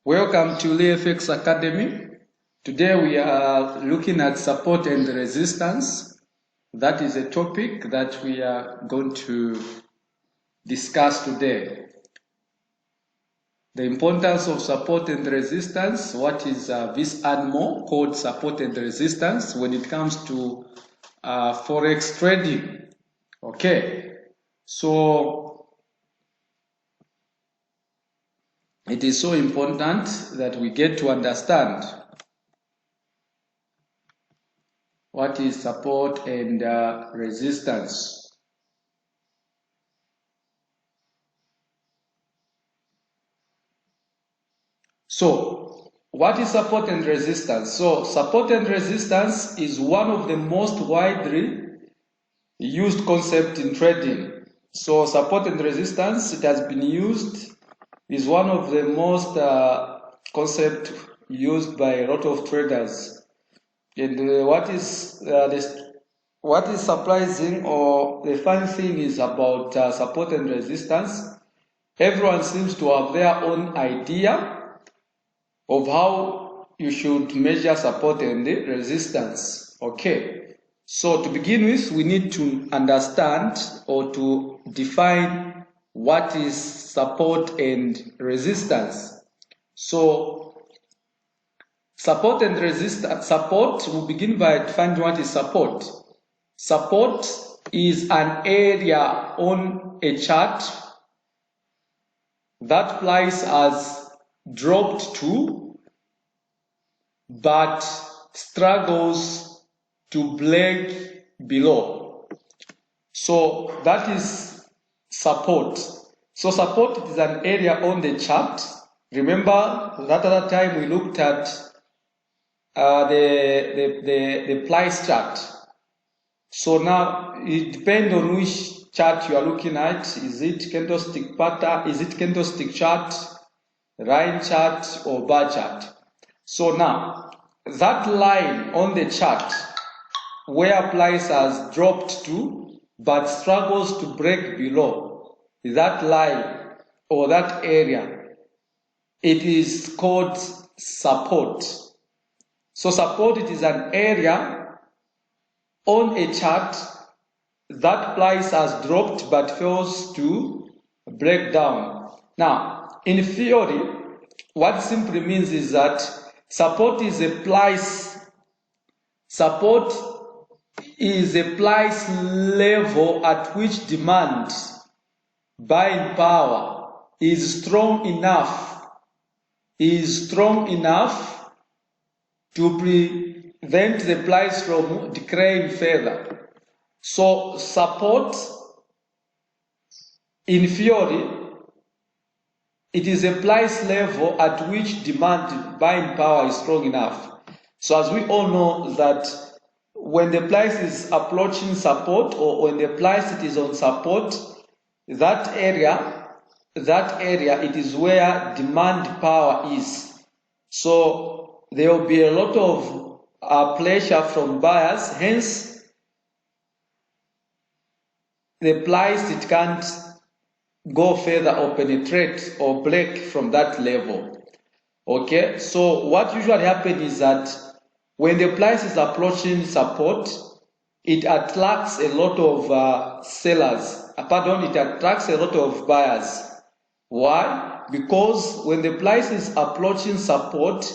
Welcome to LeeFX Academy. Today we are looking at support and resistance. That is a topic that we are going to discuss today. The importance of support and resistance. What is this animal called support and resistance when it comes to forex trading? Okay, so it is so important that we get to understand what is support and resistance. So, what is support and resistance? So, support and resistance is one of the most widely used concepts in trading. So, support and resistance, it has been used, is one of the most concept used by a lot of traders. And what is surprising or the fun thing is about support and resistance. Everyone seems to have their own idea of how you should measure support and resistance. Okay, so to begin with, we need to understand or to define what is support and resistance. So support and resistance. Support, we'll begin by defining what is support. Support is an area on a chart that price has dropped to but struggles to break below. So that is support. So support is an area on the chart. Remember that other time we looked at the price chart. So now it depends on which chart you are looking at. Is it candlestick pattern? Is it candlestick chart, line chart, or bar chart? So now that line on the chart where price has dropped to but struggles to break below, that line or that area, it is called support. So support, it is an area on a chart that price has dropped but fails to break down. Now, in theory, what simply means is that support is a price level at which demand, buying power is strong enough to prevent the price from decaying further. So support, in theory, it is a price level at which demand, buying power is strong enough. So as we all know that when the price is approaching support or when the price it is on support, that area, it is where demand power is. So there will be a lot of pressure from buyers, hence the price, it can't go further or penetrate or break from that level. Okay, so what usually happens is that when the price is approaching support, it attracts a lot of sellers. It attracts a lot of buyers. Why? Because when the price is approaching support,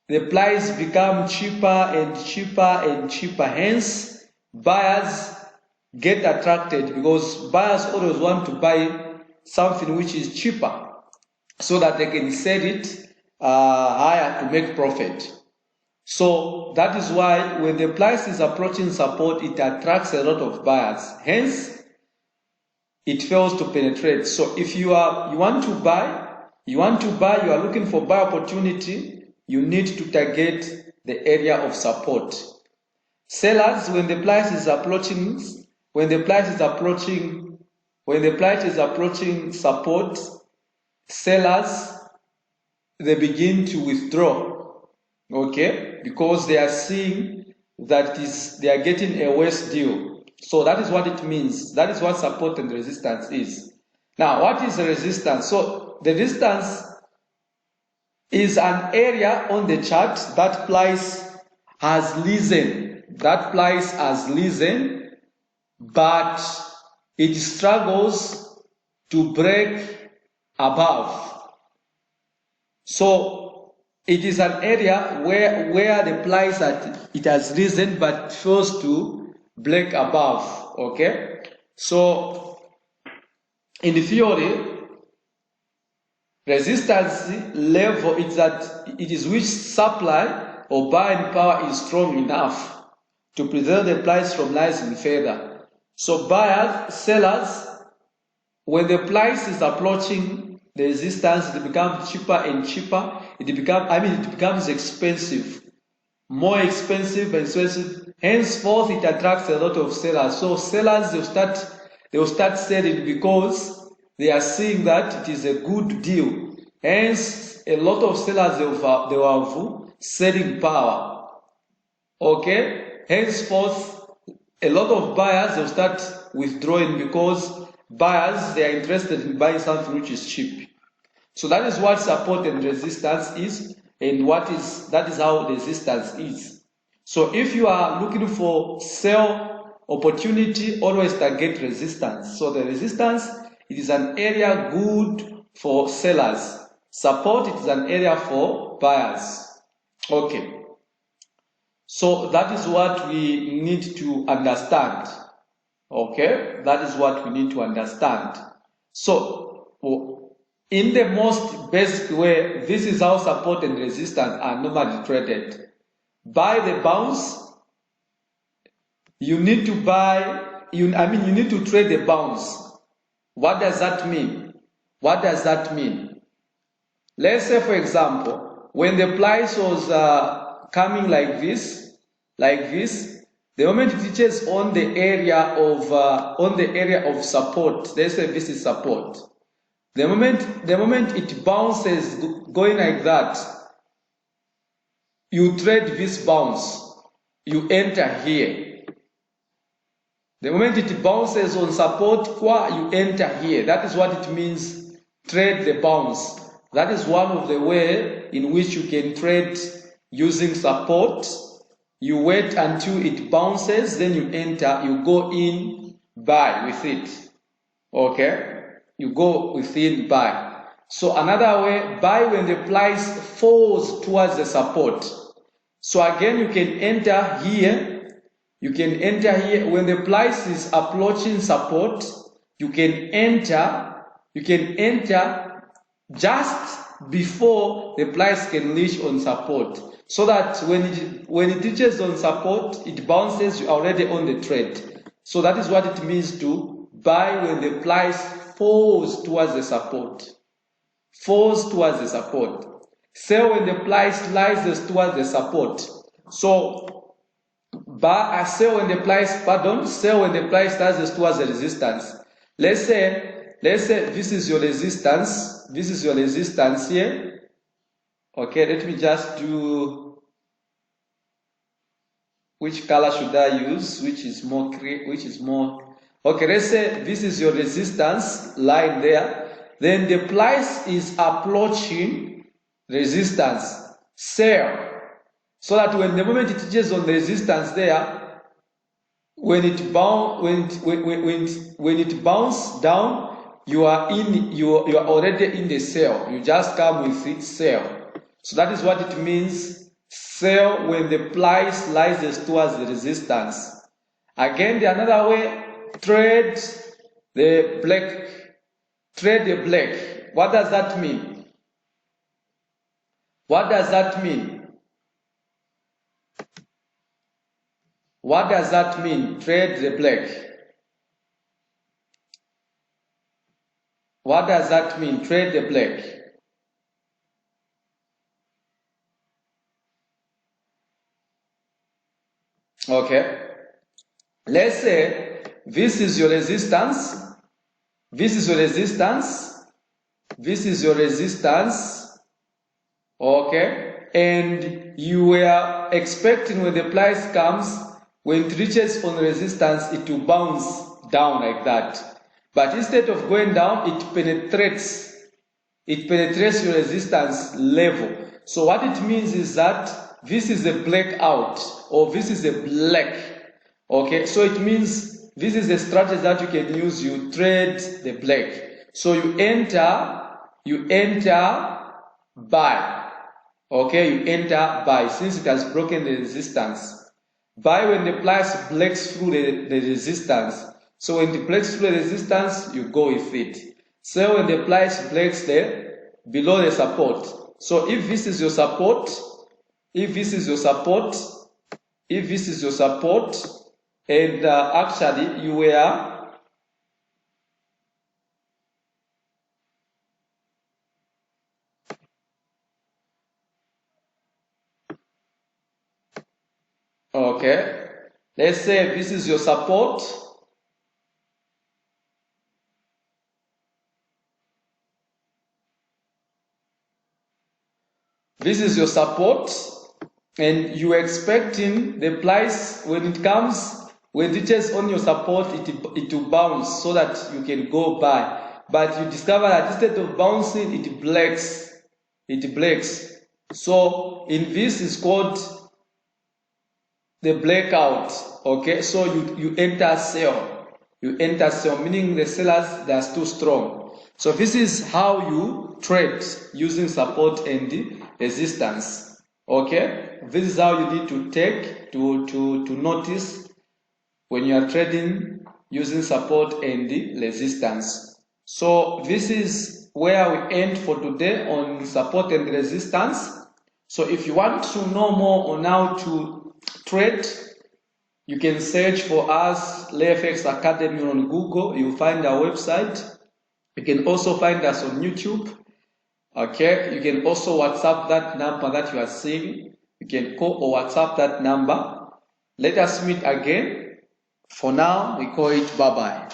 the price becomes cheaper and cheaper and cheaper. Hence, buyers get attracted because buyers always want to buy something which is cheaper so that they can sell it higher to make profit. So that is why when the price is approaching support, it attracts a lot of buyers. Hence, it fails to penetrate. So if you want to buy, you are looking for buy opportunity, you need to target the area of support. Sellers, when the price is approaching support, sellers, they begin to withdraw, okay, because they are seeing that they are getting a worse deal. So that is what it means. That is what support and resistance is. Now, what is resistance? So the resistance is an area on the chart that price has risen. That price has risen, but it struggles to break above. So it is an area where the price it has risen but fails to break above. Okay, so in the theory, resistance level is that it is which supply or buying power is strong enough to preserve the price from rising further. So buyers, sellers, when the price is approaching the resistance, it becomes cheaper and cheaper. It becomes expensive, more expensive and expensive. Henceforth, it attracts a lot of sellers. So sellers they will start selling because they are seeing that it is a good deal. Hence, a lot of sellers they will have selling power. Okay. Henceforth, a lot of buyers will start withdrawing because buyers they are interested in buying something which is cheap. So that is what support and resistance is, and that is how resistance is. So if you are looking for sell opportunity, always target resistance. So the resistance, it is an area good for sellers. Support, it is an area for buyers. Okay. So that is what we need to understand. Okay, that is what we need to understand. So, in the most basic way, this is how support and resistance are normally traded. By the bounce, you need to you need to trade the bounce. What does that mean? What does that mean? Let's say, for example, when the price was coming like this, the moment it reaches on the area of support, let's say this is support. The moment it bounces going like that, you trade this bounce, you enter here. The moment it bounces on support, you enter here. That is what it means, trade the bounce. That is one of the way in which you can trade using support. You wait until it bounces, then you enter, you go in, buy with it. Okay? You go within, buy. So another way, buy when the price falls towards the support. So again, you can enter here. You can enter here. When the price is approaching support, you can enter just before the price can reach on support. So that when it reaches on support, it bounces, you are already on the trade. So that is what it means to buy when the price falls towards the support. Falls towards the support. Sell when the price rises towards the support. So sell when the price rises towards the resistance. Let's say this is your resistance. This is your resistance here. Okay, let me just do, which color should I use? Which is more, okay, let's say this is your resistance line there. Then the price is approaching resistance, sell. So that when the moment it reaches on the resistance there, when it bounces down, you are already in the sell. You just come with it, sell. So that is what it means, sell when the price rises towards the resistance. Again, another way, trade the black. Trade the black. What does that mean? What does that mean? What does that mean? Trade the black. What does that mean? Trade the black. Okay. Let's say this is your resistance. This is your resistance. This is your resistance. Okay. And you were expecting when the price comes, when it reaches on resistance, it will bounce down like that. But instead of going down, it penetrates it penetrates your resistance level. So what it means is that this is a blackout, or this is a black. Okay, so it means this is a strategy that you can use. You trade the black. So you enter buy. Okay, you enter buy since it has broken the resistance. Buy when the price breaks through the resistance. So when it breaks through the resistance, you go with it. Sell when the price breaks below the support. So if this is your support, and actually you were okay, let's say this is your support. This is your support, and you are expecting the price when it reaches on your support, it will bounce so that you can go buy. But you discover that instead of bouncing, it breaks. So in this is called the blackout. Okay, so you enter sell. Meaning the sellers, they are too strong. So this is how you trade using support and resistance. Okay, this is how you need to take to notice when you are trading using support and resistance. So this is where we end for today on support and resistance. So if you want to know more on how to trade, you can search for us, LeeFX Academy, on Google. You'll find our website. You can also find us on YouTube. Okay, you can also WhatsApp that number that you are seeing. You can call or WhatsApp that number. Let us meet again. For now, we call it bye-bye.